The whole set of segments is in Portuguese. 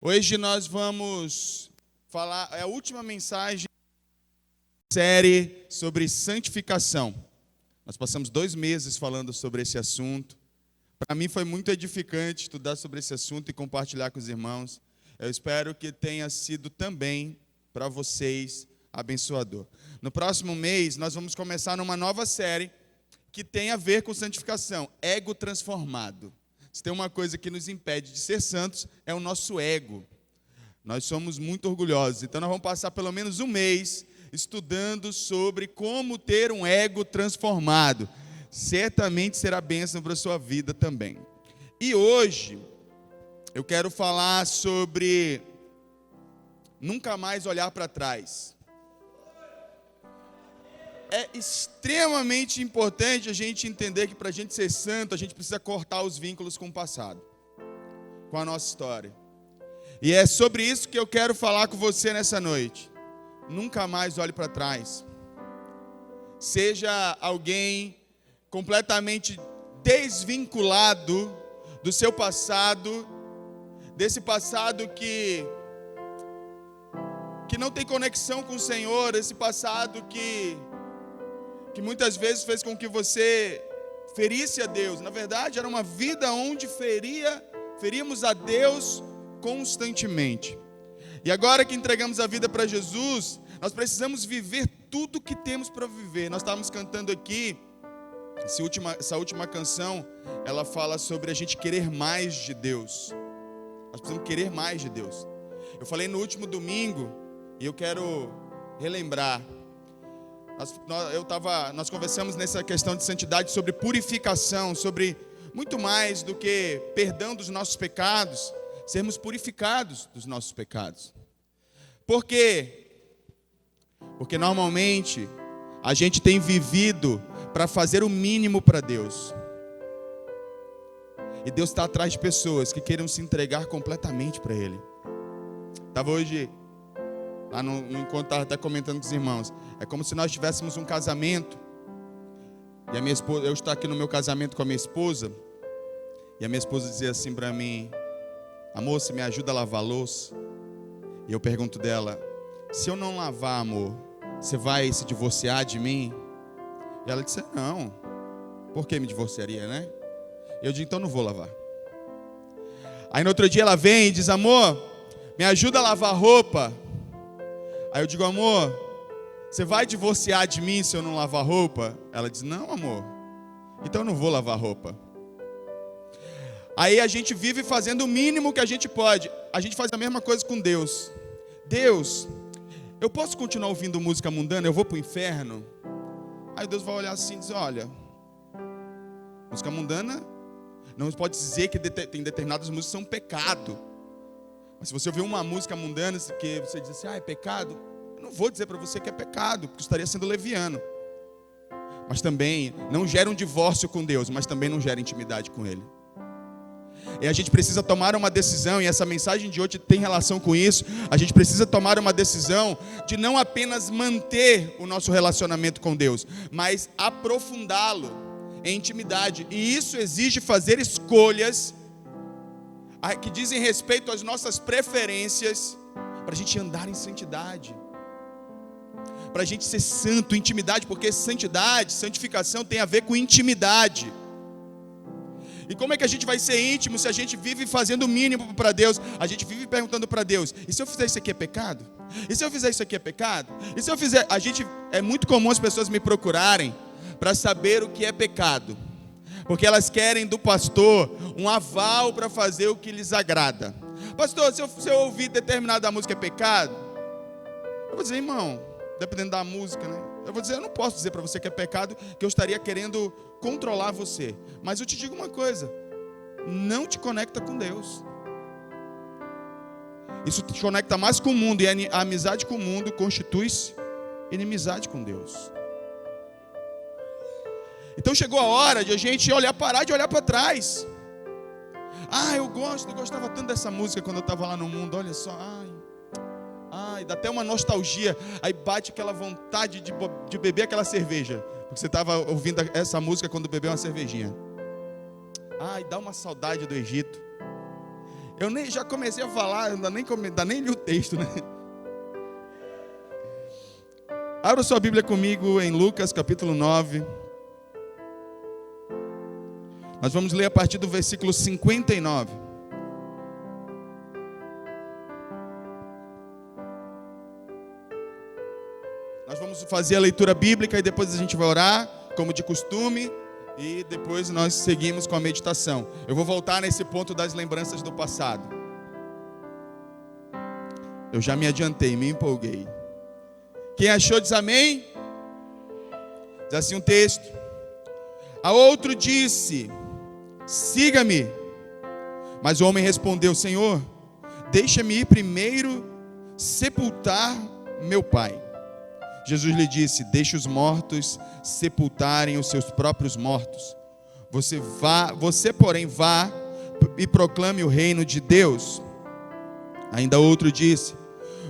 Hoje nós vamos falar, é a última mensagem da série sobre santificação. Nós passamos 2 meses falando sobre esse assunto. Para mim foi muito edificante estudar sobre esse assunto e compartilhar com os irmãos. Eu espero que tenha sido também para vocês abençoador. No próximo mês nós vamos começar numa nova série que tem a ver com santificação, ego transformado. Se tem uma coisa que nos impede de ser santos, é o nosso ego. Nós somos muito orgulhosos. Então, nós vamos passar pelo menos um mês estudando sobre como ter um ego transformado. Certamente será bênção para a sua vida também. E hoje, eu quero falar sobre nunca mais olhar para trás. É extremamente importante a gente entender que para a gente ser santo, a gente precisa cortar os vínculos com o passado, com a nossa história. E é sobre isso que eu quero falar com você nessa noite. Nunca mais olhe para trás. Seja alguém completamente desvinculado do seu passado, desse passado que não tem conexão com o Senhor, esse passado que muitas vezes fez com que você ferisse a Deus. Na verdade, era uma vida onde feríamos a Deus constantemente. E agora que entregamos a vida para Jesus, nós precisamos viver tudo que temos para viver. Nós estávamos cantando aqui, essa última canção, ela fala sobre a gente querer mais de Deus. Nós precisamos querer mais de Deus. Eu falei no último domingo, e eu quero relembrar. Nós conversamos nessa questão de santidade sobre purificação, sobre muito mais do que perdão dos nossos pecados, sermos purificados dos nossos pecados. Por quê? Porque normalmente a gente tem vivido para fazer o mínimo para Deus. E Deus está atrás de pessoas que queiram se entregar completamente para Ele. Estava hoje lá no encontro, estava até comentando com os irmãos. É como se nós tivéssemos um casamento. E a minha esposa, eu estou aqui no meu casamento com a minha esposa. E a minha esposa dizia assim para mim: amor, você me ajuda a lavar a louça? E eu pergunto dela: se eu não lavar, amor, você vai se divorciar de mim? E ela disse: não. Por que me divorciaria, né? Eu digo: então não vou lavar. Aí no outro dia ela vem e diz: amor, me ajuda a lavar roupa. Aí eu digo: amor, você vai divorciar de mim se eu não lavar roupa? Ela diz: não, amor, então eu não vou lavar roupa. Aí a gente vive fazendo o mínimo que a gente pode. A gente faz a mesma coisa com Deus. Deus, eu posso continuar ouvindo música mundana? Eu vou para o inferno? Aí Deus vai olhar assim e dizer: olha, música mundana, não pode dizer que tem determinadas músicas que são pecado. Mas se você ouvir uma música mundana que você diz assim: é pecado, eu não vou dizer para você que é pecado, porque estaria sendo leviano. Mas também não gera um divórcio com Deus, mas também não gera intimidade com Ele. E a gente precisa tomar uma decisão, e essa mensagem de hoje tem relação com isso. A gente precisa tomar uma decisão de não apenas manter o nosso relacionamento com Deus, mas aprofundá-lo em intimidade. E isso exige fazer escolhas que dizem respeito às nossas preferências, para a gente andar em santidade, para a gente ser santo, intimidade, porque santidade, santificação tem a ver com intimidade. E como é que a gente vai ser íntimo se a gente vive fazendo o mínimo para Deus? A gente vive perguntando para Deus: e se eu fizer isso aqui é pecado? E se eu fizer isso aqui é pecado? E se eu fizer... É muito comum as pessoas me procurarem para saber o que é pecado, porque elas querem do pastor um aval para fazer o que lhes agrada. Pastor, se eu ouvir determinada música é pecado? Eu vou dizer: irmão, dependendo da música, né? Eu vou dizer: eu não posso dizer para você que é pecado, que eu estaria querendo controlar você. Mas eu te digo uma coisa: não te conecta com Deus. Isso te conecta mais com o mundo, e a amizade com o mundo constitui-se inimizade com Deus. Então chegou a hora de a gente parar de olhar para trás. Eu gostava tanto dessa música quando eu estava lá no mundo, olha só, dá até uma nostalgia. Aí bate aquela vontade de beber aquela cerveja, porque você estava ouvindo essa música quando bebeu uma cervejinha. Dá uma saudade do Egito. Eu nem já comecei a falar, ainda nem li o texto, né? Abra sua Bíblia comigo em Lucas capítulo 9. Nós vamos ler a partir do versículo 59. Nós vamos fazer a leitura bíblica e depois a gente vai orar, como de costume, e depois nós seguimos com a meditação. Eu vou voltar nesse ponto das lembranças do passado. Eu já me adiantei, me empolguei. Quem achou diz amém? Diz assim um texto. A outro disse: siga-me. Mas o homem respondeu: Senhor, deixa-me ir primeiro sepultar meu pai. Jesus lhe disse: deixe os mortos sepultarem os seus próprios mortos. Você, porém, vá e proclame o reino de Deus. Ainda outro disse: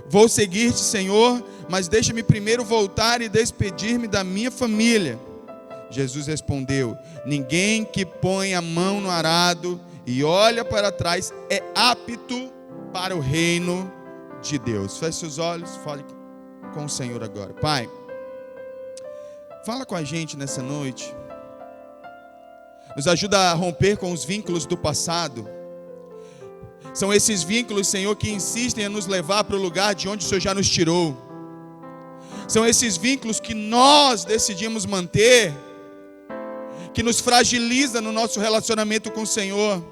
vou seguir-te, Senhor, mas deixa-me primeiro voltar e despedir-me da minha família. Jesus respondeu: ninguém que põe a mão no arado e olha para trás é apto para o reino de Deus. Feche seus olhos, fale com o Senhor agora. Pai, fala com a gente nessa noite. Nos ajuda a romper com os vínculos do passado. São esses vínculos, Senhor, que insistem a nos levar para o lugar de onde o Senhor já nos tirou. São esses vínculos que nós decidimos manter, que nos fragiliza no nosso relacionamento com o Senhor,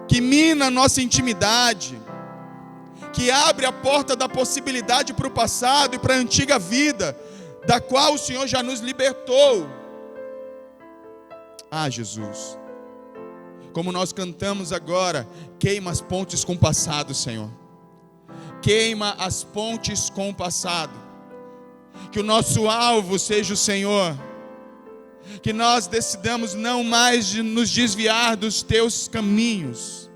que mina a nossa intimidade, que abre a porta da possibilidade para o passado e para a antiga vida, da qual o Senhor já nos libertou. Ah, Jesus, como nós cantamos agora, queima as pontes com o passado, Senhor. Queima as pontes com o passado. Que o nosso alvo seja o Senhor. Que nós decidamos não mais nos desviar dos teus caminhos.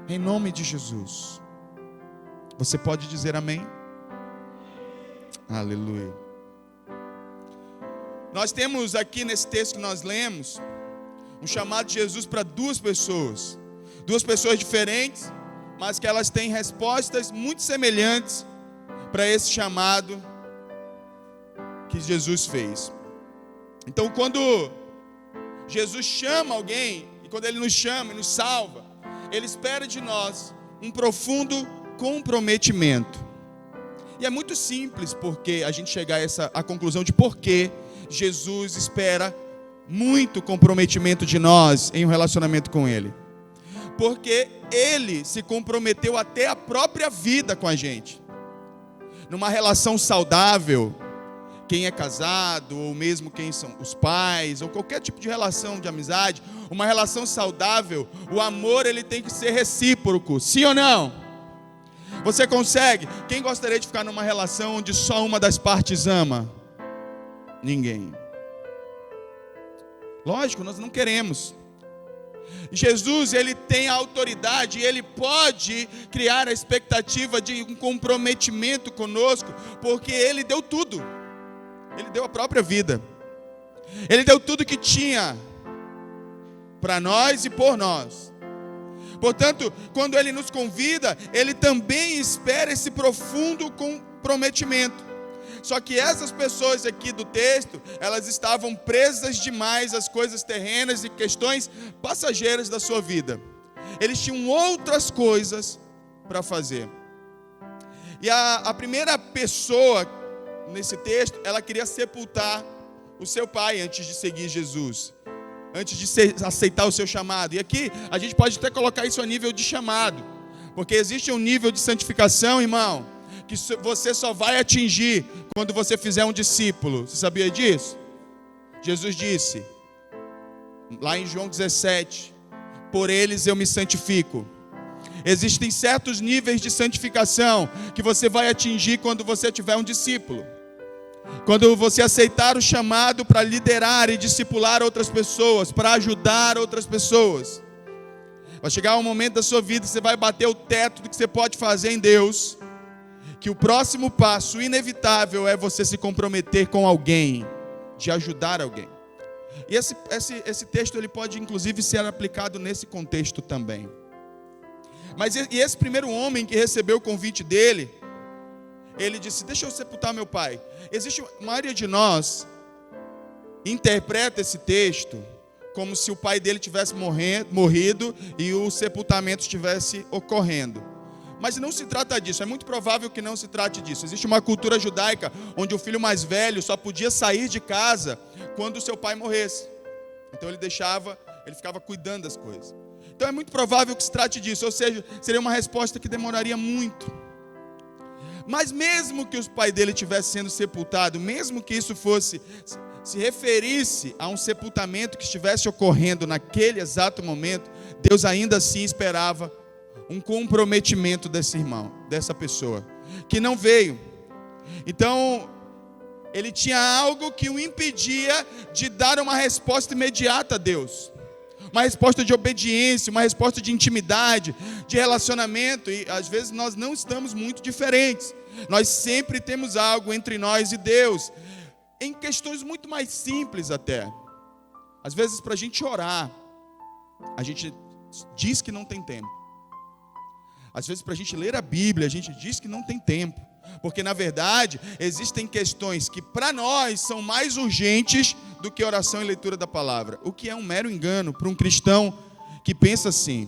Em nome de Jesus. Você pode dizer amém? Aleluia. Nós temos aqui nesse texto que nós lemos um chamado de Jesus para duas pessoas diferentes, mas que elas têm respostas muito semelhantes para esse chamado que Jesus fez. Então, quando Jesus chama alguém, e quando Ele nos chama e nos salva, Ele espera de nós um profundo comprometimento. E é muito simples porque a gente chegar a conclusão de por que Jesus espera muito comprometimento de nós em um relacionamento com Ele. Porque Ele se comprometeu até a própria vida com a gente. Numa relação saudável, quem é casado, ou mesmo quem são os pais, ou qualquer tipo de relação de amizade, uma relação saudável, o amor ele tem que ser recíproco, sim ou não? Você consegue? Quem gostaria de ficar numa relação onde só uma das partes ama? Ninguém. Lógico, nós não queremos. Jesus, ele tem a autoridade, ele pode criar a expectativa de um comprometimento conosco, porque ele deu tudo. Ele deu a própria vida. Ele deu tudo que tinha para nós e por nós. Portanto, quando Ele nos convida, Ele também espera esse profundo comprometimento. Só que essas pessoas aqui do texto, elas estavam presas demais às coisas terrenas e questões passageiras da sua vida. Eles tinham outras coisas para fazer. E a primeira pessoa nesse texto, ela queria sepultar o seu pai antes de seguir Jesus, antes de aceitar o seu chamado. E aqui a gente pode até colocar isso a nível de chamado, porque existe um nível de santificação, irmão, que você só vai atingir quando você fizer um discípulo. Você sabia disso? Jesus disse lá em João 17: por eles eu me santifico. Existem certos níveis de santificação que você vai atingir quando você tiver um discípulo. Quando você aceitar o chamado para liderar e discipular outras pessoas, para ajudar outras pessoas. Vai chegar um momento da sua vida que você vai bater o teto do que você pode fazer em Deus, que o próximo passo inevitável é você se comprometer com alguém, de ajudar alguém. E esse texto ele pode inclusive ser aplicado nesse contexto também. Mas esse primeiro homem que recebeu o convite dele, ele disse: deixa eu sepultar meu pai. A maioria de nós interpreta esse texto como se o pai dele tivesse morrido e o sepultamento estivesse ocorrendo. Mas não se trata disso, é muito provável que não se trate disso. Existe uma cultura judaica onde o filho mais velho só podia sair de casa quando o seu pai morresse. Então ele ficava cuidando das coisas. Então é muito provável que se trate disso, ou seja, seria uma resposta que demoraria muito. Mas mesmo que o pai dele estivesse sendo sepultado, mesmo que isso se referisse a um sepultamento que estivesse ocorrendo naquele exato momento, Deus ainda assim esperava um comprometimento desse irmão, dessa pessoa, que não veio. Então, ele tinha algo que o impedia de dar uma resposta imediata a Deus. Uma resposta de obediência, uma resposta de intimidade, de relacionamento. E às vezes nós não estamos muito diferentes. Nós sempre temos algo entre nós e Deus, em questões muito mais simples até. Às vezes para a gente orar, a gente diz que não tem tempo. Às vezes para a gente ler a Bíblia, a gente diz que não tem tempo. Porque na verdade existem questões que para nós são mais urgentes do que oração e leitura da palavra. O que é um mero engano para um cristão que pensa assim: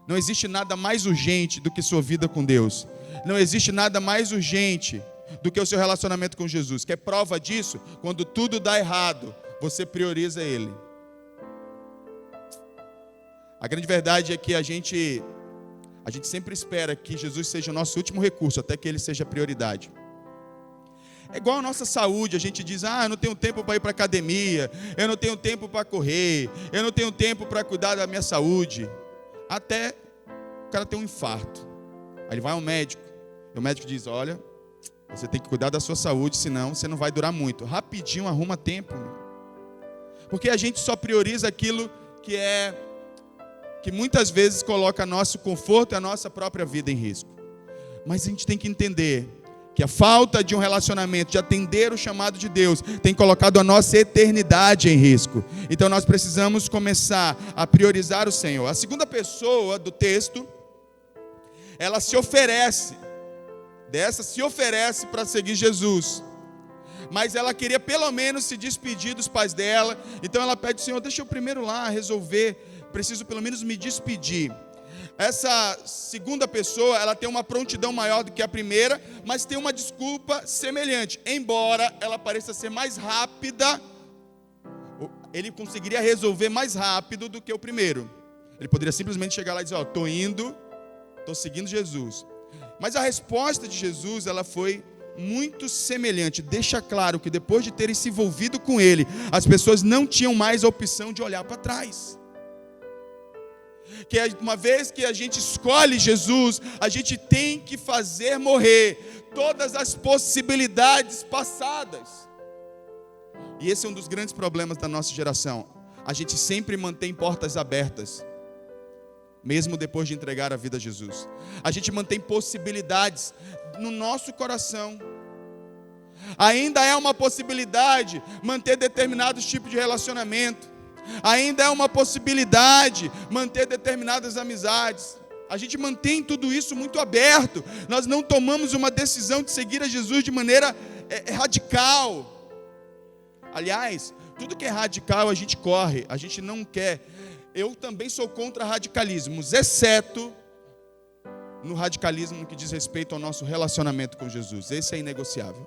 não existe nada mais urgente do que sua vida com Deus. Não existe nada mais urgente do que o seu relacionamento com Jesus. Que é prova disso, quando tudo dá errado, você prioriza Ele. A grande verdade é que a gente sempre espera que Jesus seja o nosso último recurso, até que Ele seja a prioridade. É igual a nossa saúde, a gente diz: eu não tenho tempo para ir para a academia, eu não tenho tempo para correr, eu não tenho tempo para cuidar da minha saúde. Até o cara ter um infarto. Aí ele vai ao médico, e o médico diz: olha, você tem que cuidar da sua saúde, senão você não vai durar muito. Rapidinho arruma tempo. Porque a gente só prioriza aquilo que muitas vezes coloca nosso conforto e a nossa própria vida em risco. Mas a gente tem que entender que a falta de um relacionamento, de atender o chamado de Deus, tem colocado a nossa eternidade em risco. Então nós precisamos começar a priorizar o Senhor. A segunda pessoa do texto, ela se oferece para seguir Jesus. Mas ela queria pelo menos se despedir dos pais dela. Então ela pede: Senhor, deixa eu primeiro lá resolver, preciso pelo menos me despedir. Essa segunda pessoa, ela tem uma prontidão maior do que a primeira, mas tem uma desculpa semelhante. Embora ela pareça ser mais rápida, ele conseguiria resolver mais rápido do que o primeiro. Ele poderia simplesmente chegar lá e dizer: estou indo, estou seguindo Jesus. Mas a resposta de Jesus, ela foi muito semelhante. Deixa claro que depois de terem se envolvido com Ele, as pessoas não tinham mais a opção de olhar para trás. Que uma vez que a gente escolhe Jesus, a gente tem que fazer morrer todas as possibilidades passadas. E esse é um dos grandes problemas da nossa geração. A gente sempre mantém portas abertas, mesmo depois de entregar a vida a Jesus. A gente mantém possibilidades no nosso coração. Ainda é uma possibilidade manter determinados tipos de relacionamento. Ainda é uma possibilidade manter determinadas amizades. A gente mantém tudo isso muito aberto. Nós não tomamos uma decisão de seguir a Jesus de maneira radical. Aliás, tudo que é radical a gente corre, a gente não quer. Eu também sou contra radicalismos, exceto no radicalismo que diz respeito ao nosso relacionamento com Jesus. Esse é inegociável.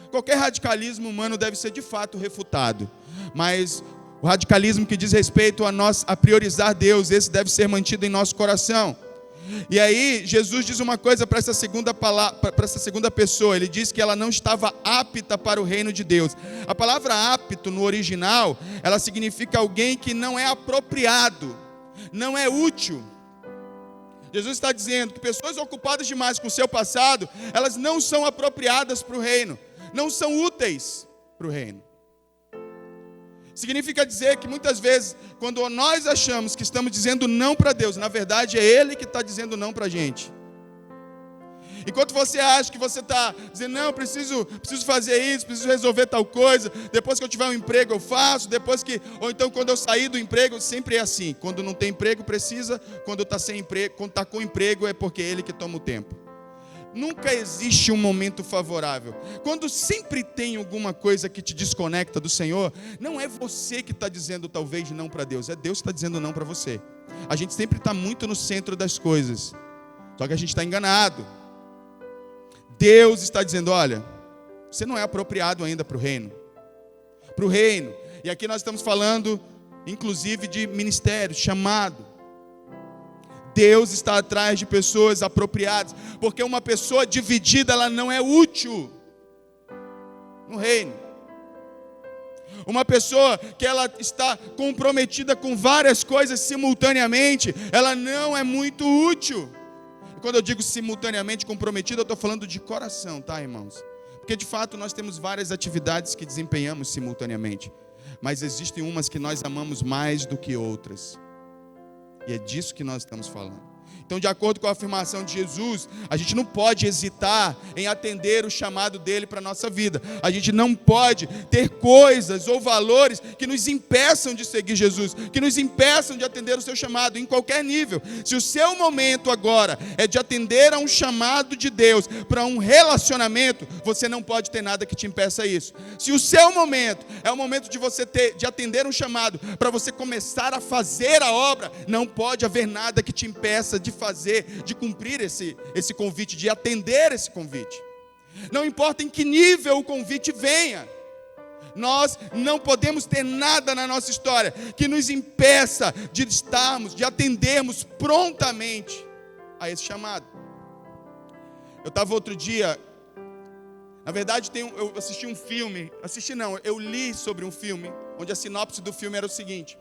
Qualquer radicalismo humano deve ser de fato refutado, mas o radicalismo que diz respeito a priorizar Deus, esse deve ser mantido em nosso coração. E aí Jesus diz uma coisa para essa segunda pessoa. Ele diz que ela não estava apta para o reino de Deus. A palavra apto no original, ela significa alguém que não é apropriado, não é útil. Jesus está dizendo que pessoas ocupadas demais com o seu passado, elas não são apropriadas para o reino, não são úteis para o reino. Significa dizer que muitas vezes, quando nós achamos que estamos dizendo não para Deus, na verdade é Ele que está dizendo não para a gente. Enquanto você acha que você está dizendo, não, preciso fazer isso, preciso resolver tal coisa, depois que eu tiver um emprego eu faço, ou então quando eu sair do emprego, sempre é assim, quando não tem emprego precisa, quando está sem emprego, quando está com emprego é porque é ele que toma o tempo. Nunca existe um momento favorável. Quando sempre tem alguma coisa que te desconecta do Senhor, não é você que está dizendo talvez não para Deus, é Deus que está dizendo não para você. A gente sempre está muito no centro das coisas, só que a gente está enganado. Deus está dizendo, olha, você não é apropriado ainda para o reino. E aqui nós estamos falando, inclusive, de ministério, chamado. Deus está atrás de pessoas apropriadas, porque uma pessoa dividida, ela não é útil no reino. Uma pessoa que ela está comprometida com várias coisas simultaneamente, ela não é muito útil. E quando eu digo simultaneamente comprometida, eu estou falando de coração, tá, irmãos? Porque de fato nós temos várias atividades que desempenhamos simultaneamente, mas existem umas que nós amamos mais do que outras. E é disso que nós estamos falando. Então, de acordo com a afirmação de Jesus, a gente não pode hesitar em atender o chamado dele para a nossa vida. A gente não pode ter coisas ou valores que nos impeçam de seguir Jesus, que nos impeçam de atender o seu chamado em qualquer nível. Se o seu momento agora é de atender a um chamado de Deus para um relacionamento, você não pode ter nada que te impeça isso. Se o seu momento é o momento de atender um chamado para você começar a fazer a obra, não pode haver nada que te impeça de cumprir esse convite, de atender esse convite. Não importa em que nível o convite venha, nós não podemos ter nada na nossa história que nos impeça de atendermos prontamente a esse chamado. Eu estava outro dia, na verdade eu assisti um filme, eu li sobre um filme, onde a sinopse do filme era o seguinte: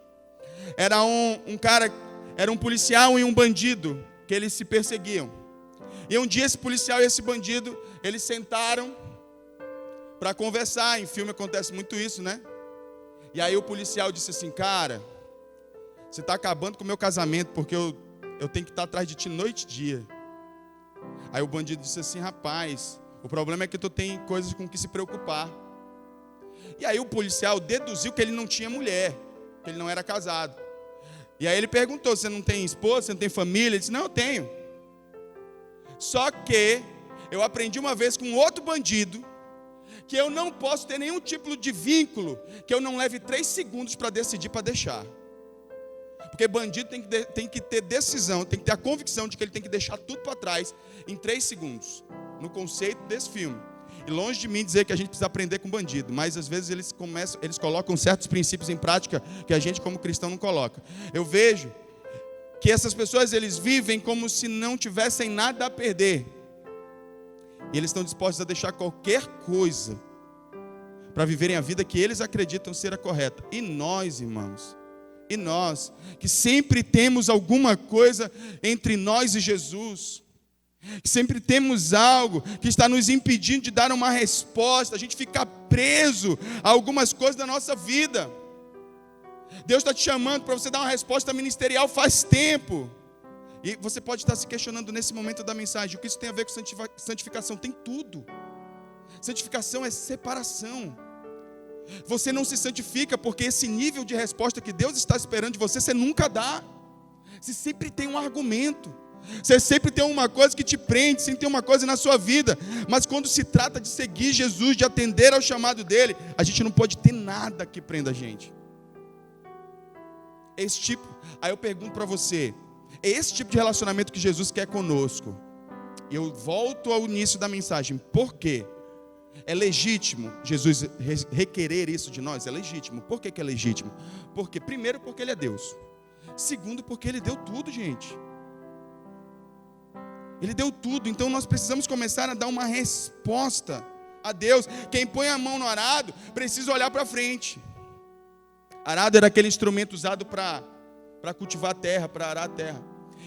era um cara, era um policial e um bandido, que eles se perseguiam. E um dia esse policial e esse bandido, eles sentaram para conversar. Em filme acontece muito isso, né? E aí o policial disse assim, cara, você está acabando com o meu casamento, porque eu tenho que estar atrás de ti noite e dia. Aí o bandido disse assim, rapaz, o problema é que tu tem coisas com que se preocupar. E aí o policial deduziu que ele não tinha mulher, que ele não era casado. E aí ele perguntou, você não tem esposa, você não tem família? Ele disse, não, eu tenho. Só que eu aprendi uma vez com outro bandido que eu não posso ter nenhum tipo de vínculo que eu não leve 3 segundos para decidir para deixar. Porque bandido tem que ter decisão, tem que ter a convicção de que ele tem que deixar tudo para trás em 3 segundos. No conceito desse filme. E longe de mim dizer que a gente precisa aprender com bandido, mas às vezes eles colocam certos princípios em prática que a gente como cristão não coloca. Eu vejo que essas pessoas, eles vivem como se não tivessem nada a perder. E eles estão dispostos a deixar qualquer coisa para viverem a vida que eles acreditam ser a correta. E nós, irmãos, que sempre temos alguma coisa entre nós e Jesus, sempre temos algo que está nos impedindo de dar uma resposta, a gente fica preso a algumas coisas da nossa vida. Deus está te chamando para você dar uma resposta ministerial faz tempo. E você pode estar se questionando nesse momento da mensagem, o que isso tem a ver com santificação? Tem tudo. Santificação é separação. Você não se santifica porque esse nível de resposta que Deus está esperando de você, você nunca dá. Você sempre tem um argumento. Você sempre tem uma coisa que te prende, sempre tem uma coisa na sua vida. Mas quando se trata de seguir Jesus, de atender ao chamado dele, a gente não pode ter nada que prenda a gente. Aí eu pergunto para você, é esse tipo de relacionamento que Jesus quer conosco? E eu volto ao início da mensagem. Por quê? É legítimo Jesus requerer isso de nós? É legítimo. Por que é legítimo? Porque, primeiro, porque ele é Deus. Segundo, porque ele deu tudo, gente. Ele deu tudo, então nós precisamos começar a dar uma resposta a Deus. Quem põe a mão no arado precisa olhar para frente. Arado era aquele instrumento usado para cultivar a terra, para arar a terra.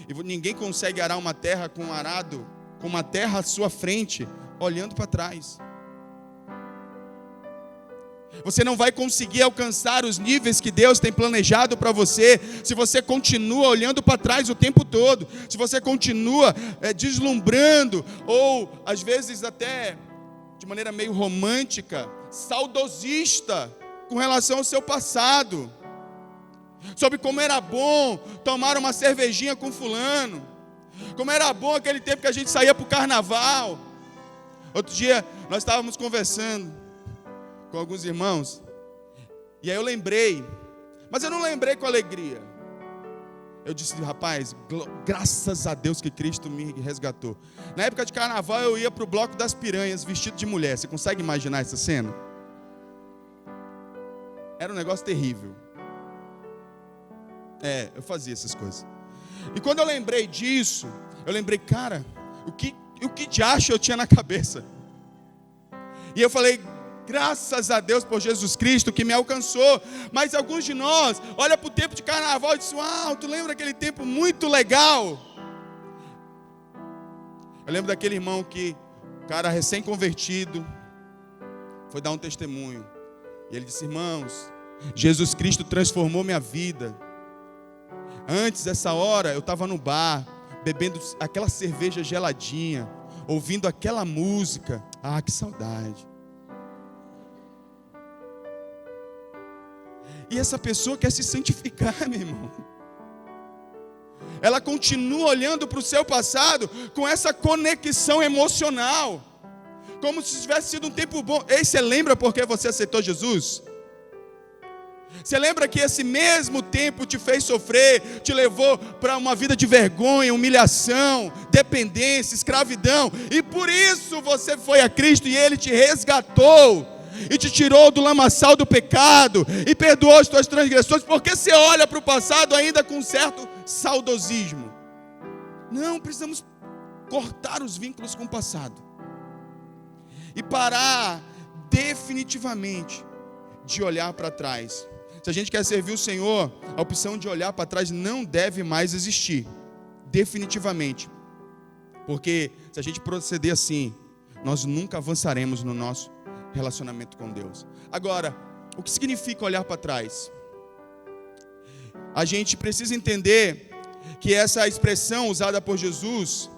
E ninguém consegue arar uma terra com um arado, com uma terra à sua frente, olhando para trás. Você não vai conseguir alcançar os níveis que Deus tem planejado para você se você continua olhando para trás o tempo todo, se você continua deslumbrando, ou às vezes até de maneira meio romântica, saudosista com relação ao seu passado, sobre como era bom tomar uma cervejinha com fulano, como era bom aquele tempo que a gente saía para o carnaval. Outro dia nós estávamos conversando com alguns irmãos, e aí eu lembrei, mas eu não lembrei com alegria. Eu disse, rapaz, graças a Deus que Cristo me resgatou. Na época de carnaval eu ia para o Bloco das Piranhas vestido de mulher. Você consegue imaginar essa cena? Era um negócio terrível. Eu fazia essas coisas. E quando eu lembrei disso, eu lembrei, cara, o que de acha eu tinha na cabeça? E eu falei, graças a Deus por Jesus Cristo que me alcançou. Mas alguns de nós olham para o tempo de carnaval e dizem, uau, tu lembra aquele tempo muito legal? Eu lembro daquele irmão que, cara recém-convertido, foi dar um testemunho. E ele disse, irmãos, Jesus Cristo transformou minha vida. Antes dessa hora eu estava no bar, bebendo aquela cerveja geladinha, ouvindo aquela música. Ah, que saudade. E essa pessoa quer se santificar, meu irmão. Ela continua olhando para o seu passado com essa conexão emocional, como se tivesse sido um tempo bom. Ei, você lembra porque você aceitou Jesus? Você lembra que esse mesmo tempo te fez sofrer, te levou para uma vida de vergonha, humilhação, dependência, escravidão, e por isso você foi a Cristo e Ele te resgatou, e te tirou do lamaçal do pecado, e perdoou as tuas transgressões, porque você olha para o passado ainda com um certo saudosismo. Não, precisamos cortar os vínculos com o passado, e parar definitivamente de olhar para trás. Se a gente quer servir o Senhor, a opção de olhar para trás não deve mais existir, definitivamente, porque se a gente proceder assim, nós nunca avançaremos no nosso relacionamento com Deus. Agora, o que significa olhar para trás? A gente precisa entender que essa expressão usada por Jesus,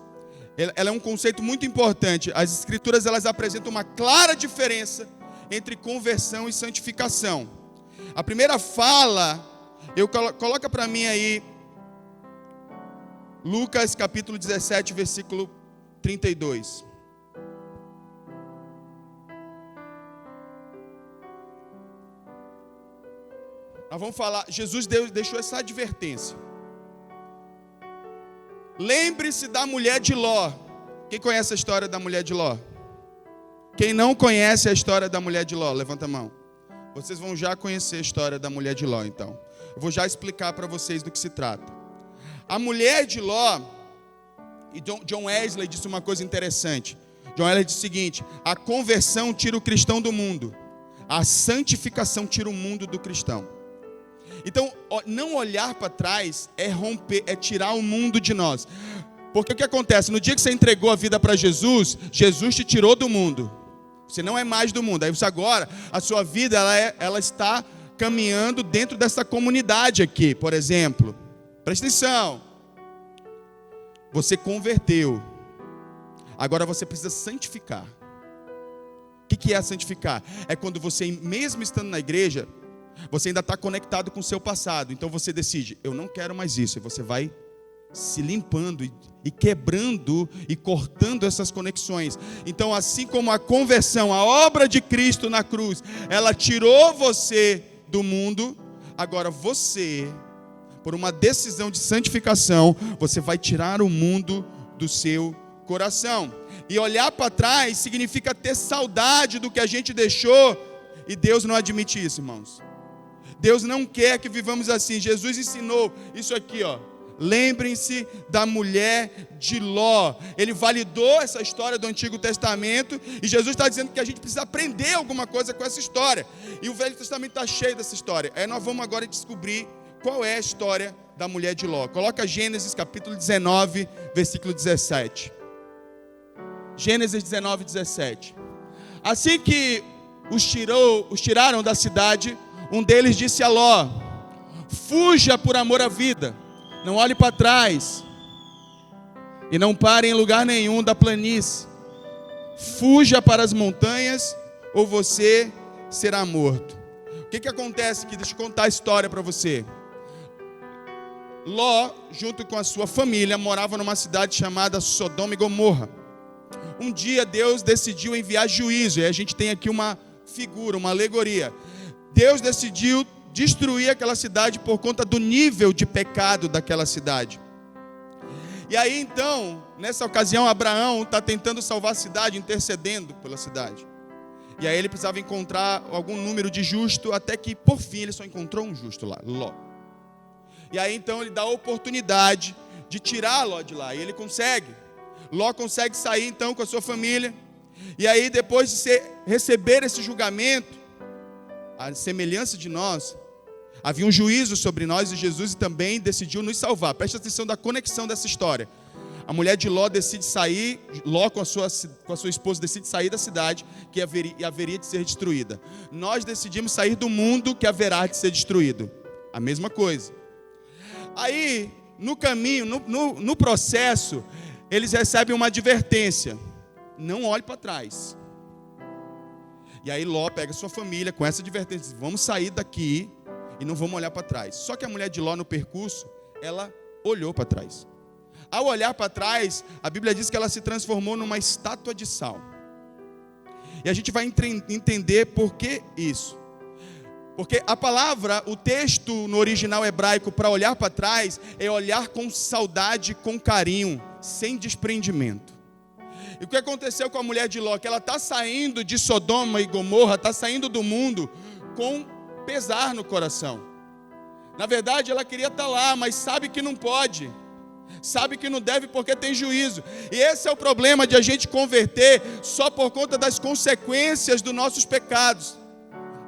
ela é um conceito muito importante. As Escrituras, elas apresentam uma clara diferença entre conversão e santificação. A primeira fala, coloca para mim aí, Lucas capítulo 17, versículo 32. Nós vamos falar, Jesus deixou essa advertência. Lembre-se da mulher de Ló. Quem conhece a história da mulher de Ló? Quem não conhece a história da mulher de Ló, levanta a mão. Vocês vão já conhecer a história da mulher de Ló, então. Eu vou já explicar para vocês do que se trata. A mulher de Ló, e John Wesley disse uma coisa interessante. John Wesley disse o seguinte: a conversão tira o cristão do mundo, a santificação tira o mundo do cristão. Então, não olhar para trás é romper, é tirar o mundo de nós. Porque o que acontece? No dia que você entregou a vida para Jesus, Jesus te tirou do mundo. Você não é mais do mundo. Aí você agora, a sua vida, ela está caminhando dentro dessa comunidade aqui, por exemplo. Presta atenção. Você converteu. Agora você precisa santificar. O que é santificar? É quando você, mesmo estando na igreja, você ainda está conectado com o seu passado. Então você decide, eu não quero mais isso. E você vai se limpando e quebrando e cortando essas conexões. Então, assim como a conversão, a obra de Cristo na cruz, ela tirou você do mundo, agora você, por uma decisão de santificação, você vai tirar o mundo do seu coração. E olhar para trás significa ter saudade do que a gente deixou, e Deus não admite isso, irmãos. Deus não quer que vivamos assim. Jesus ensinou isso aqui, ó. Lembrem-se da mulher de Ló. Ele validou essa história do Antigo Testamento, e Jesus está dizendo que a gente precisa aprender alguma coisa com essa história. E o Velho Testamento está cheio dessa história. Aí nós vamos agora descobrir qual é a história da mulher de Ló. Coloca Gênesis capítulo 19, versículo 17. Gênesis 19, 17. Assim que os tiraram da cidade, um deles disse a Ló: fuja por amor à vida, não olhe para trás, e não pare em lugar nenhum da planície. Fuja para as montanhas, ou você será morto. O que acontece aqui? Deixa eu contar a história para você. Ló, junto com a sua família, morava numa cidade chamada Sodoma e Gomorra. Um dia Deus decidiu enviar juízo, e a gente tem aqui uma figura, uma alegoria. Deus decidiu destruir aquela cidade por conta do nível de pecado daquela cidade. E aí então, nessa ocasião, Abraão está tentando salvar a cidade, intercedendo pela cidade. E aí ele precisava encontrar algum número de justo, até que por fim ele só encontrou um justo lá, Ló. E aí então ele dá a oportunidade de tirar Ló de lá, e ele consegue. Ló consegue sair então com a sua família. E aí depois de receber esse julgamento, a semelhança de nós, havia um juízo sobre nós, e Jesus também decidiu nos salvar. Preste atenção da conexão dessa história. A mulher de Ló decide sair, Ló com a sua esposa decide sair da cidade que haveria de ser destruída. Nós decidimos sair do mundo que haverá de ser destruído. A mesma coisa. Aí, no caminho, no processo, eles recebem uma advertência: não olhe para trás. E aí Ló pega sua família com essa advertência: vamos sair daqui e não vamos olhar para trás. Só que a mulher de Ló, no percurso, ela olhou para trás. Ao olhar para trás, a Bíblia diz que ela se transformou numa estátua de sal. E a gente vai entender por que isso. Porque a palavra, o texto no original hebraico para olhar para trás, é olhar com saudade, com carinho, sem desprendimento. E o que aconteceu com a mulher de Ló? Que ela está saindo de Sodoma e Gomorra, está saindo do mundo com pesar no coração. Na verdade, ela queria estar lá, mas sabe que não pode. Sabe que não deve porque tem juízo. E esse é o problema de a gente converter só por conta das consequências dos nossos pecados.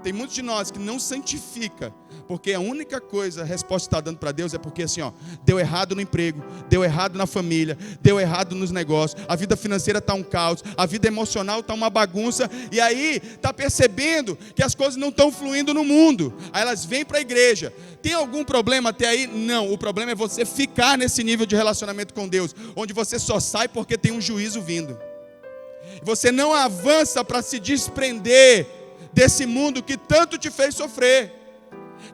Tem muitos de nós que não santifica, porque a única coisa, a resposta que está dando para Deus é porque assim, deu errado no emprego, deu errado na família, deu errado nos negócios, a vida financeira está um caos, a vida emocional está uma bagunça, e aí está percebendo que as coisas não estão fluindo no mundo. Aí elas vêm para a igreja. Tem algum problema até aí? Não, o problema é você ficar nesse nível de relacionamento com Deus, onde você só sai porque tem um juízo vindo. Você não avança para se desprender desse mundo que tanto te fez sofrer,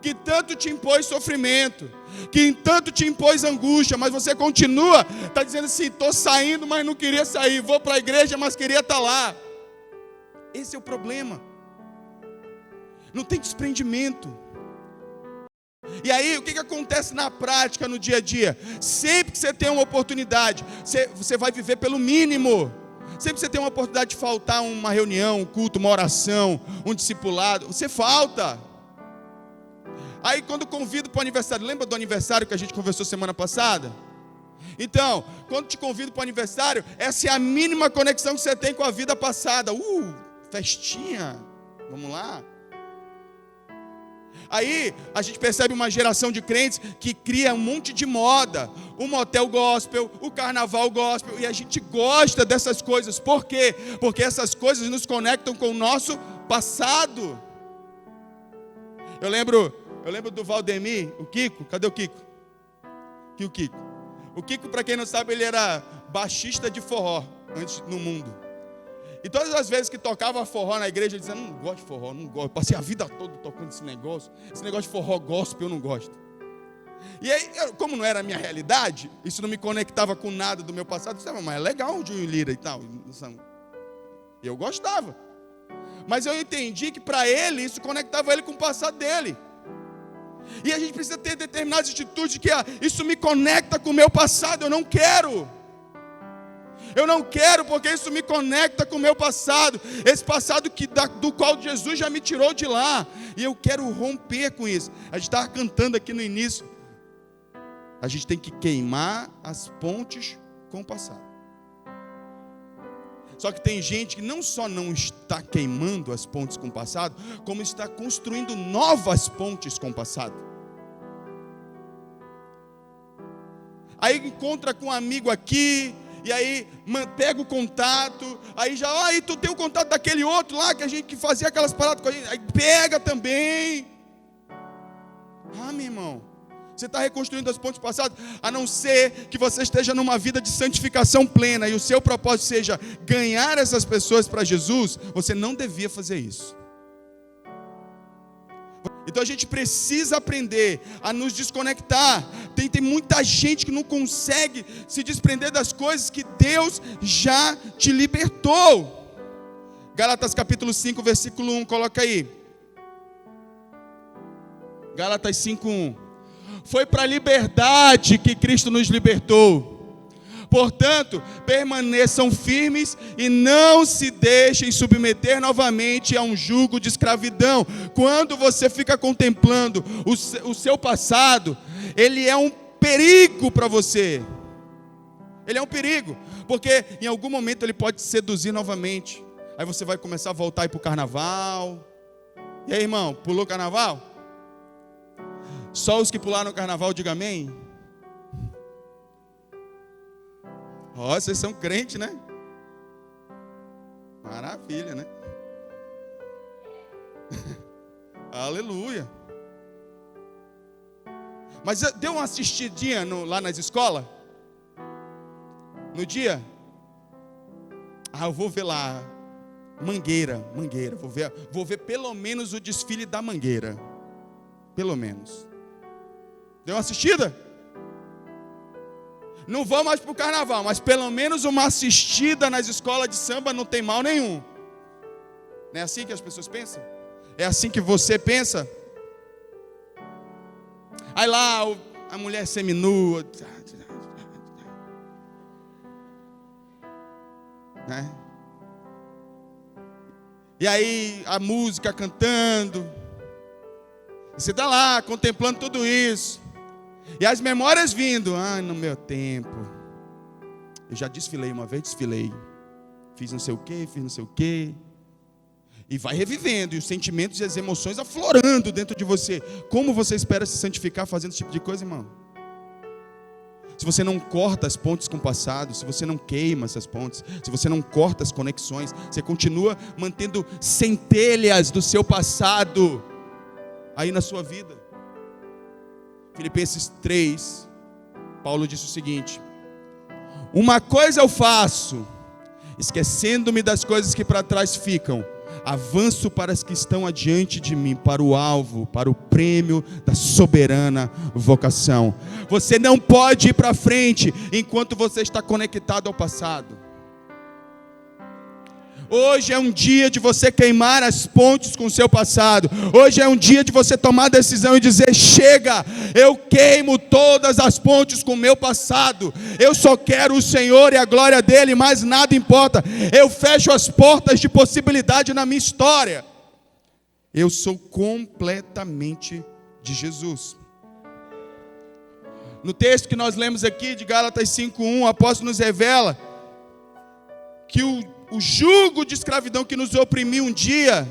que tanto te impôs sofrimento, que tanto te impôs angústia, mas você continua, está dizendo assim: estou saindo, mas não queria sair, vou para a igreja, mas queria estar lá. Esse é o problema. Não tem desprendimento. E aí, o que acontece na prática, no dia a dia? Sempre que você tem uma oportunidade, você vai viver pelo mínimo. Sempre que você tem uma oportunidade de faltar uma reunião, um culto, uma oração, um discipulado, você falta. Aí quando convido para o aniversário, lembra do aniversário que a gente conversou semana passada? Então, quando te convido para o aniversário, essa é a mínima conexão que você tem com a vida passada. Festinha, vamos lá. Aí a gente percebe uma geração de crentes que cria um monte de moda, o motel gospel, o carnaval gospel, e a gente gosta dessas coisas. Por quê? Porque essas coisas nos conectam com o nosso passado. Eu lembro do Valdemir, o Kiko. Cadê o Kiko? Aqui o Kiko. O Kiko, para quem não sabe, ele era baixista de forró antes no mundo. E todas as vezes que tocava forró na igreja, ele dizia: não gosto de forró, não gosto. Passei a vida toda tocando esse negócio de forró gospel eu não gosto. E aí, como não era a minha realidade, isso não me conectava com nada do meu passado, eu disse: mas é legal o Júnior Lira e tal. E eu gostava. Mas eu entendi que para ele, isso conectava ele com o passado dele. E a gente precisa ter determinadas atitudes que isso me conecta com o meu passado, eu não quero. Eu não quero porque isso me conecta com o meu passado. Esse passado do qual Jesus já me tirou de lá. E eu quero romper com isso. A gente estava cantando aqui no início. A gente tem que queimar as pontes com o passado. Só que tem gente que não só não está queimando as pontes com o passado, como está construindo novas pontes com o passado. Aí encontra com um amigo aqui, E aí pega o contato, aí já, aí tu tem o contato daquele outro lá, que fazia aquelas paradas com a gente, aí pega também. Meu irmão, você está reconstruindo as pontes passadas, a não ser que você esteja numa vida de santificação plena, e o seu propósito seja ganhar essas pessoas para Jesus, você não devia fazer isso. Então a gente precisa aprender a nos desconectar. Tem muita gente que não consegue se desprender das coisas que Deus já te libertou. Gálatas capítulo 5, versículo 1, coloca aí. Gálatas 5:1. Foi para a liberdade que Cristo nos libertou. Portanto, permaneçam firmes e não se deixem submeter novamente a um jugo de escravidão. Quando você fica contemplando o seu passado, ele é um perigo para você. Ele é um perigo, porque em algum momento ele pode te seduzir novamente. Aí você vai começar a voltar para o carnaval. E aí, irmão, pulou o carnaval? Só os que pularam o carnaval, diga amém. Vocês são crentes, né? Maravilha, né? Aleluia. Mas deu uma assistidinha lá nas escolas? No dia? Eu vou ver lá. Mangueira. Vou ver pelo menos o desfile da Mangueira. Pelo menos. Deu uma assistida? Não vou mais para o carnaval, mas pelo menos uma assistida nas escolas de samba não tem mal nenhum. Não é assim que as pessoas pensam? É assim que você pensa? Aí lá a mulher seminua, né? E aí a música cantando. Você está lá contemplando tudo isso. E as memórias vindo. No meu tempo. Eu já desfilei uma vez, Fiz não sei o quê. E vai revivendo. E os sentimentos e as emoções aflorando dentro de você. Como você espera se santificar fazendo esse tipo de coisa, irmão? Se você não corta as pontes com o passado, se você não queima essas pontes, se você não corta as conexões, você continua mantendo centelhas do seu passado aí na sua vida. Filipenses 3, Paulo disse o seguinte: uma coisa eu faço, esquecendo-me das coisas que para trás ficam, avanço para as que estão adiante de mim, para o alvo, para o prêmio da soberana vocação. Você não pode ir para frente enquanto você está conectado ao passado. Hoje é um dia de você queimar as pontes com o seu passado. Hoje é um dia de você tomar a decisão e dizer: chega, eu queimo todas as pontes com o meu passado. Eu só quero o Senhor e a glória dele, mais nada importa. Eu fecho as portas de possibilidade na minha história. Eu sou completamente de Jesus. No texto que nós lemos aqui de Gálatas 5:1, o apóstolo nos revela que o jugo de escravidão que nos oprimiu um dia,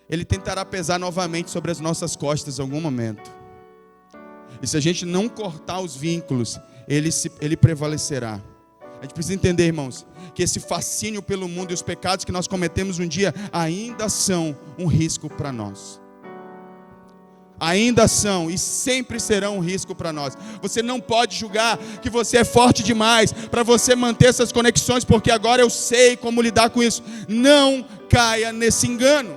ele tentará pesar novamente sobre as nossas costas em algum momento. E se a gente não cortar os vínculos, ele prevalecerá. A gente precisa entender, irmãos, que esse fascínio pelo mundo e os pecados que nós cometemos um dia ainda são um risco para nós. Ainda são e sempre serão um risco para nós. Você não pode julgar que você é forte demais para você manter essas conexões, porque agora eu sei como lidar com isso. Não caia nesse engano.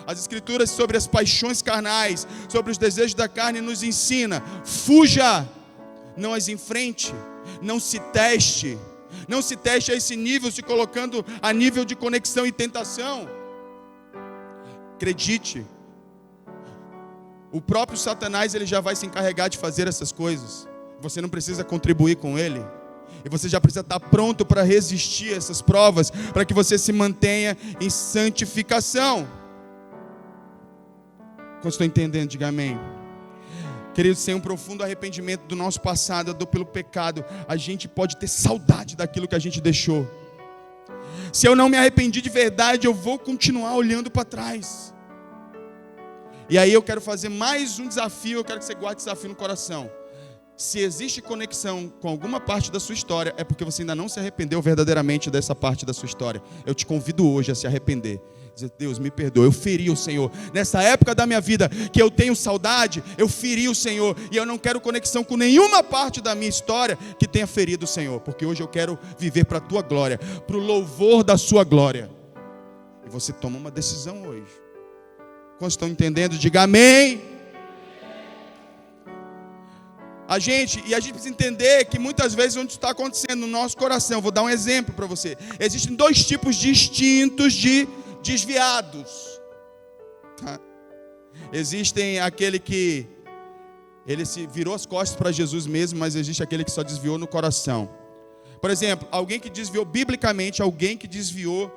As escrituras sobre as paixões carnais, sobre os desejos da carne nos ensina: fuja, não as enfrente, não se teste a esse nível, se colocando a nível de conexão e tentação. Acredite, o próprio Satanás ele já vai se encarregar de fazer essas coisas. Você não precisa contribuir com ele. E você já precisa estar pronto para resistir a essas provas, para que você se mantenha em santificação. Quando estou entendendo, diga amém. Queridos, sem um profundo arrependimento do nosso passado, pelo pecado, a gente pode ter saudade daquilo que a gente deixou. Se eu não me arrependi de verdade, eu vou continuar olhando para trás. E aí eu quero fazer mais um desafio, eu quero que você guarde esse desafio no coração. Se existe conexão com alguma parte da sua história, é porque você ainda não se arrependeu verdadeiramente dessa parte da sua história. Eu te convido hoje a se arrepender. Dizer, Deus, me perdoa, eu feri o Senhor. Nessa época da minha vida que eu tenho saudade, eu feri o Senhor. E eu não quero conexão com nenhuma parte da minha história que tenha ferido o Senhor. Porque hoje eu quero viver para a tua glória, para o louvor da sua glória. E você toma uma decisão hoje. Quantos estão entendendo? Diga amém. A gente precisa entender que muitas vezes onde está acontecendo no nosso coração, vou dar um exemplo para você. Existem dois tipos distintos de desviados. Tá? Existem aquele que ele se virou as costas para Jesus mesmo, mas existe aquele que só desviou no coração. Por exemplo, alguém que desviou biblicamente, alguém que desviou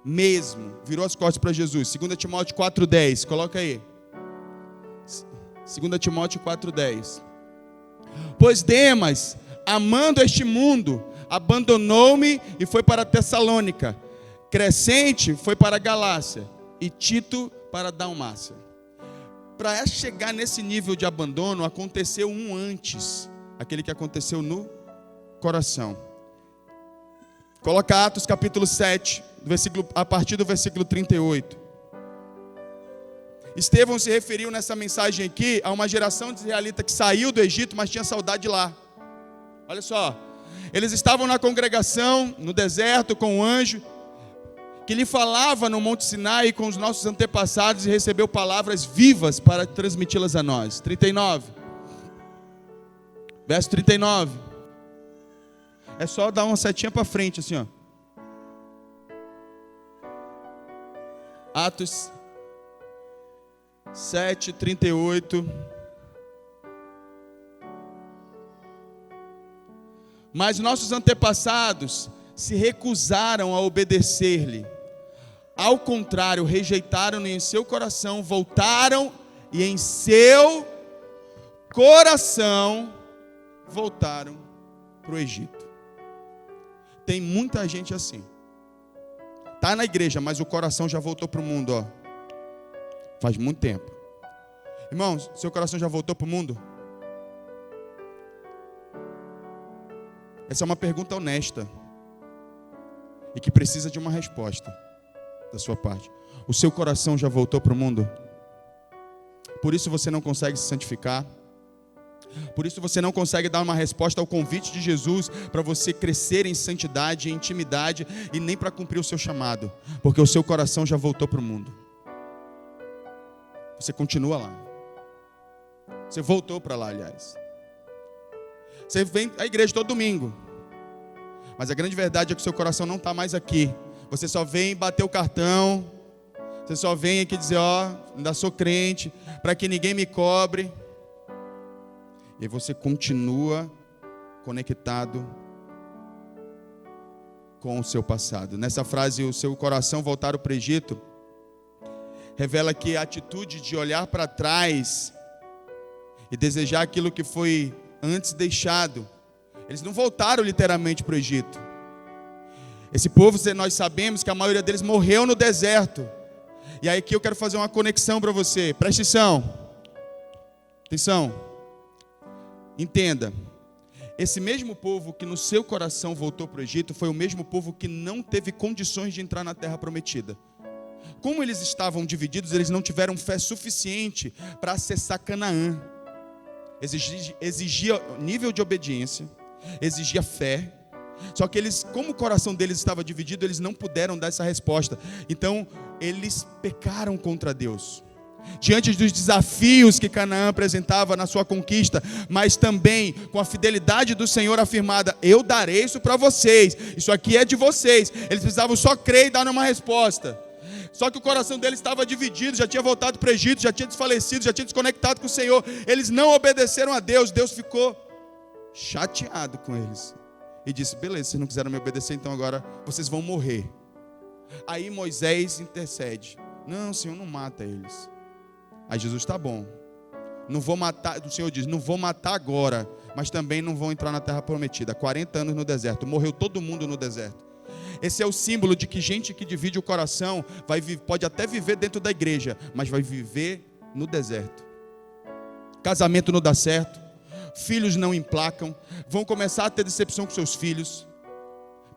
mesmo, virou as costas para Jesus. 2 Timóteo 4,10, coloca aí. 2 Timóteo 4,10. Pois Demas, amando este mundo, abandonou-me e foi para Tessalônica. Crescente foi para a Galácia e Tito para a Dalmácia. Para chegar nesse nível de abandono, aconteceu um antes, aquele que aconteceu no coração. Coloca Atos capítulo 7, a partir do versículo 38. Estevão se referiu nessa mensagem aqui a uma geração de israelita que saiu do Egito, mas tinha saudade de lá. Olha só, eles estavam na congregação, no deserto, com o anjo, que lhe falava no Monte Sinai com os nossos antepassados e recebeu palavras vivas para transmiti-las a nós. 39. Verso 39. É só dar uma setinha para frente, assim, ó. Atos 7:38. Mas nossos antepassados se recusaram a obedecer-lhe. Ao contrário, rejeitaram-no em seu coração, voltaram e em seu coração voltaram para o Egito. Tem muita gente assim. Está na igreja, mas o coração já voltou para o mundo, ó. Faz muito tempo. Irmãos, seu coração já voltou para o mundo? Essa é uma pergunta honesta e que precisa de uma resposta da sua parte. O seu coração já voltou para o mundo? Por isso você não consegue se santificar? Por isso você não consegue dar uma resposta ao convite de Jesus para você crescer em santidade, em intimidade e nem para cumprir o seu chamado? Porque o seu coração já voltou para o mundo. Você continua lá. Você voltou para lá, aliás. Você vem à igreja todo domingo. Mas a grande verdade é que o seu coração não está mais aqui. Você só vem bater o cartão. Você só vem aqui dizer, ó, ainda sou crente, para que ninguém me cobre. E você continua conectado com o seu passado. Nessa frase, o seu coração voltar para o Egito, revela que a atitude de olhar para trás e desejar aquilo que foi antes deixado, eles não voltaram literalmente para o Egito. Esse povo, nós sabemos que a maioria deles morreu no deserto. E aí aqui eu quero fazer uma conexão para você. Preste atenção. Entenda. Esse mesmo povo que no seu coração voltou para o Egito foi o mesmo povo que não teve condições de entrar na terra prometida. Como eles estavam divididos, eles não tiveram fé suficiente para acessar Canaã. Exigia nível de obediência, exigia fé. Só que eles, como o coração deles estava dividido, eles não puderam dar essa resposta. Então, eles pecaram contra Deus. Diante dos desafios que Canaã apresentava na sua conquista, mas também com a fidelidade do Senhor afirmada, eu darei isso para vocês, isso aqui é de vocês. Eles precisavam só crer e dar uma resposta. Só que o coração deles estava dividido, já tinha voltado para o Egito, já tinha desfalecido, já tinha desconectado com o Senhor. Eles não obedeceram a Deus. Deus ficou chateado com eles e disse, beleza, vocês não quiseram me obedecer, então agora vocês vão morrer. Aí Moisés intercede, não, Senhor, não mata eles. Aí Jesus, tá bom, não vou matar, o Senhor diz, não vou matar agora, mas também não vão entrar na terra prometida. 40 anos no deserto, morreu todo mundo no deserto. Esse é o símbolo de que gente que divide o coração pode até viver dentro da igreja, mas vai viver no deserto. Casamento não dá certo, filhos não emplacam, vão começar a ter decepção com seus filhos,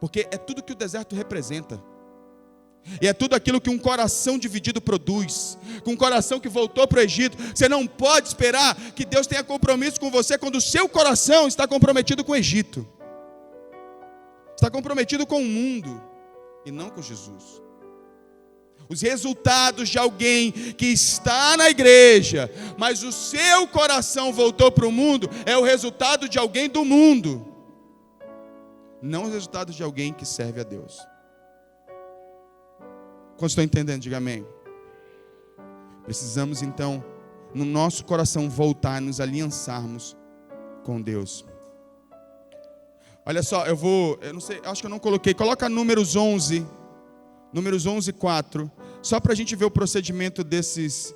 porque é tudo que o deserto representa. E é tudo aquilo que um coração dividido produz. Com um coração que voltou para o Egito. Você não pode esperar que Deus tenha compromisso com você quando o seu coração está comprometido com o Egito. Está comprometido com o mundo e não com Jesus. Os resultados de alguém que está na igreja, mas o seu coração voltou para o mundo, é o resultado de alguém do mundo, não o resultado de alguém que serve a Deus. Quando estou entendendo, diga amém. Precisamos então, no nosso coração, voltar, nos aliançarmos com Deus. Olha só, eu não sei, acho que eu não coloquei. Coloca Números 11, 4, só para a gente ver o procedimento desses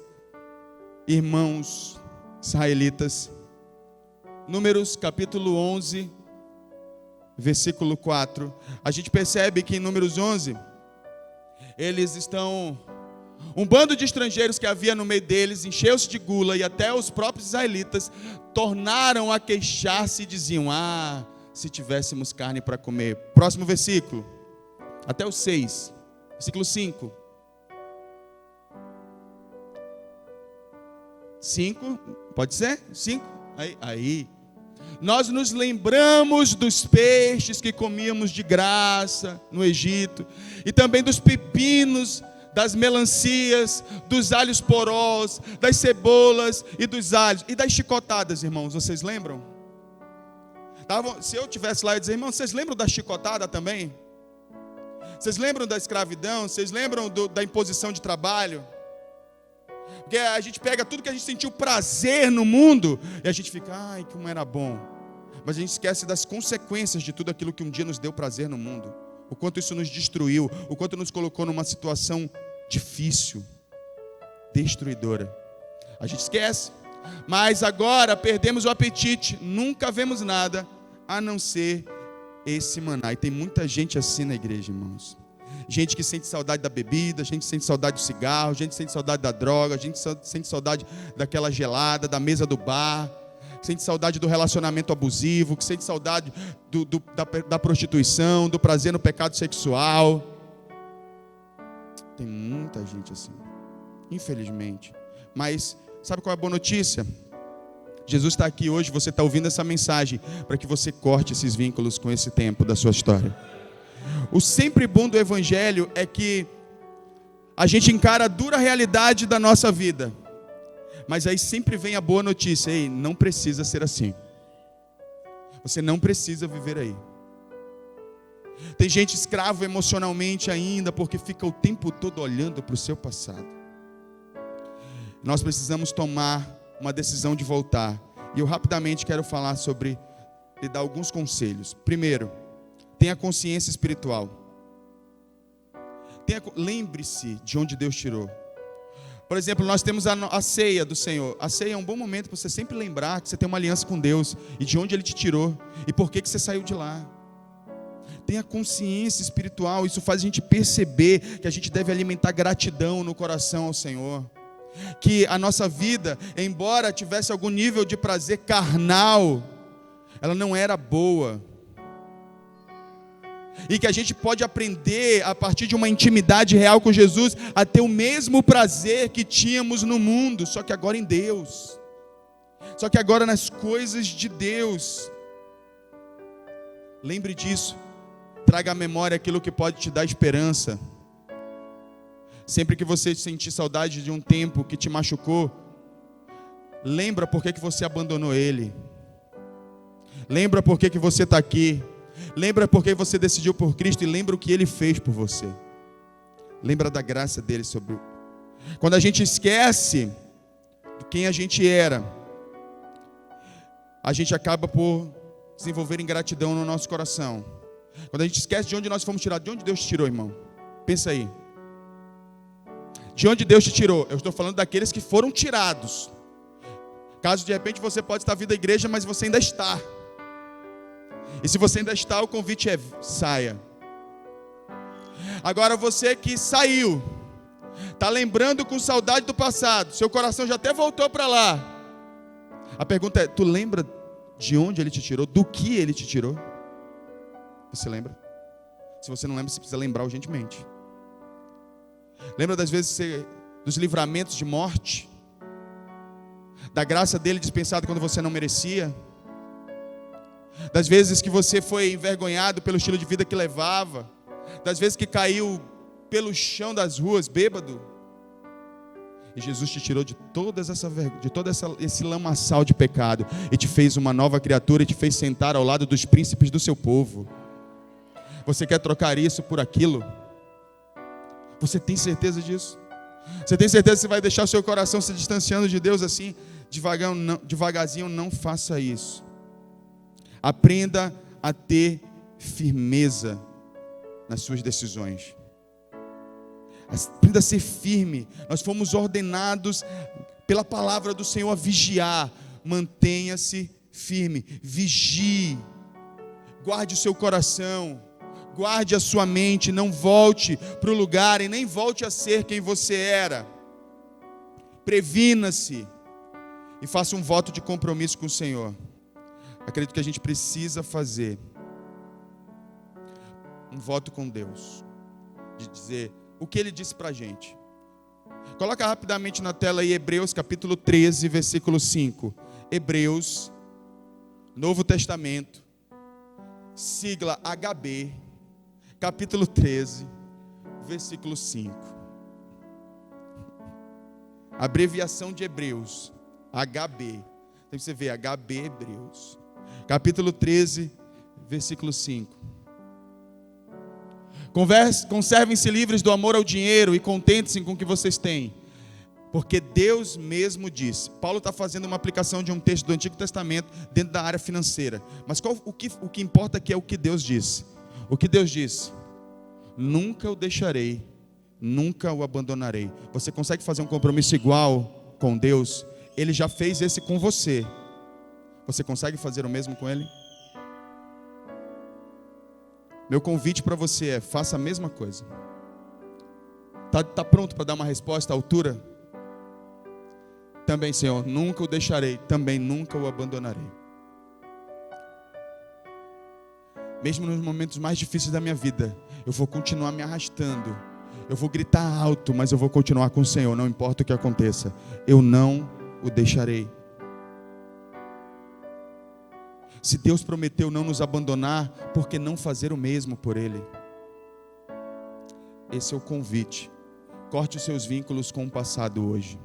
irmãos israelitas. Números capítulo 11, versículo 4. A gente percebe que em Números 11, eles estão... Um bando de estrangeiros que havia no meio deles encheu-se de gula, e até os próprios israelitas tornaram a queixar-se e diziam: se tivéssemos carne para comer. Próximo versículo, até o 6, versículo 5. 5, pode ser? 5? Aí. Nós nos lembramos dos peixes que comíamos de graça no Egito, e também dos pepinos, das melancias, dos alhos porós, das cebolas e dos alhos, e das chicotadas, irmãos, vocês lembram? Se eu estivesse lá, eu ia dizer: irmãos, vocês lembram da chicotada também? Vocês lembram da escravidão? Vocês lembram da imposição de trabalho? Porque a gente pega tudo que a gente sentiu prazer no mundo e a gente fica: ai, como era bom. Mas a gente esquece das consequências de tudo aquilo que um dia nos deu prazer no mundo. O quanto isso nos destruiu, o quanto nos colocou numa situação difícil, destruidora. A gente esquece. Mas agora perdemos o apetite, nunca vemos nada a não ser esse maná. E tem muita gente assim na igreja, irmãos. Gente que sente saudade da bebida, gente que sente saudade do cigarro, gente que sente saudade da droga, gente que sente saudade daquela gelada, da mesa do bar, que sente saudade do relacionamento abusivo, que sente saudade da prostituição, do prazer no pecado sexual. Tem muita gente assim, infelizmente. Mas sabe qual é a boa notícia? Jesus está aqui hoje, você está ouvindo essa mensagem para que você corte esses vínculos com esse tempo da sua história. O sempre bom do Evangelho é que a gente encara a dura realidade da nossa vida, mas aí sempre vem a boa notícia: ei, não precisa ser assim. Você não precisa viver aí. Tem gente escravo emocionalmente ainda, porque fica o tempo todo olhando para o seu passado. Nós precisamos tomar uma decisão de voltar. E eu rapidamente quero falar sobre, e dar alguns conselhos. Primeiro, tenha consciência espiritual. Lembre-se de onde Deus tirou. Por exemplo, nós temos a ceia do Senhor. A ceia é um bom momento para você sempre lembrar que você tem uma aliança com Deus, e de onde Ele te tirou, e por que você saiu de lá. Tenha consciência espiritual. Isso faz a gente perceber que a gente deve alimentar gratidão no coração ao Senhor. Que a nossa vida, embora tivesse algum nível de prazer carnal, ela não era boa. E que a gente pode aprender, a partir de uma intimidade real com Jesus, a ter o mesmo prazer que tínhamos no mundo, só que agora em Deus. Só que agora nas coisas de Deus. Lembre disso. Traga à memória aquilo que pode te dar esperança. Sempre que você sentir saudade de um tempo que te machucou, lembra por que você abandonou Ele. Lembra por que você está aqui. Lembra por que você decidiu por Cristo, e lembra o que Ele fez por você. Lembra da graça dele sobre. Quando a gente esquece de quem a gente era, a gente acaba por desenvolver ingratidão no nosso coração. Quando a gente esquece de onde nós fomos tirados, de onde Deus te tirou, irmão? Pensa aí. De onde Deus te tirou? Eu estou falando daqueles que foram tirados. Caso de repente você pode estar vindo à igreja, mas você ainda está. E se você ainda está, o convite é: saia. Agora você que saiu, está lembrando com saudade do passado, seu coração já até voltou para lá. A pergunta é: tu lembra de onde Ele te tirou, do que Ele te tirou. Você lembra? Se você não lembra, você precisa lembrar urgentemente. Lembra das vezes dos livramentos de morte? Da graça dele dispensada quando você não merecia? Das vezes que você foi envergonhado pelo estilo de vida que levava? Das vezes que caiu pelo chão das ruas bêbado? E Jesus te tirou de todo esse lamaçal de pecado e te fez uma nova criatura e te fez sentar ao lado dos príncipes do seu povo. Você quer trocar isso por aquilo? Você tem certeza disso? Você tem certeza que você vai deixar o seu coração se distanciando de Deus assim, devagarzinho? Não faça isso. Aprenda a ter firmeza nas suas decisões. Aprenda a ser firme. Nós fomos ordenados pela palavra do Senhor a vigiar. Mantenha-se firme, vigie, guarde o seu coração, guarde a sua mente, não volte para o lugar e nem volte a ser quem você era. Previna-se e faça um voto de compromisso com o Senhor. Acredito que a gente precisa fazer um voto com Deus, de dizer o que Ele disse para a gente. Coloca rapidamente na tela aí Hebreus capítulo 13, versículo 5. Hebreus, Novo Testamento, sigla HB, capítulo 13, versículo 5. Abreviação de Hebreus, HB. Então você vê HB Hebreus. Capítulo 13, versículo 5. Conservem-se livres do amor ao dinheiro e contentem-se com o que vocês têm. Porque Deus mesmo disse. Paulo está fazendo uma aplicação de um texto do Antigo Testamento dentro da área financeira. Mas o que importa aqui é o que Deus disse. O que Deus disse: nunca o deixarei, nunca o abandonarei. Você consegue fazer um compromisso igual com Deus? Ele já fez esse com você. Você consegue fazer o mesmo com Ele? Meu convite para você é: faça a mesma coisa. Está pronto para dar uma resposta à altura? Também, Senhor, nunca o deixarei, também nunca o abandonarei. Mesmo nos momentos mais difíceis da minha vida, eu vou continuar me arrastando. Eu vou gritar alto, mas eu vou continuar com o Senhor, não importa o que aconteça. Eu não o deixarei. Se Deus prometeu não nos abandonar, por que não fazer o mesmo por Ele? Esse é o convite. Corte os seus vínculos com o passado hoje.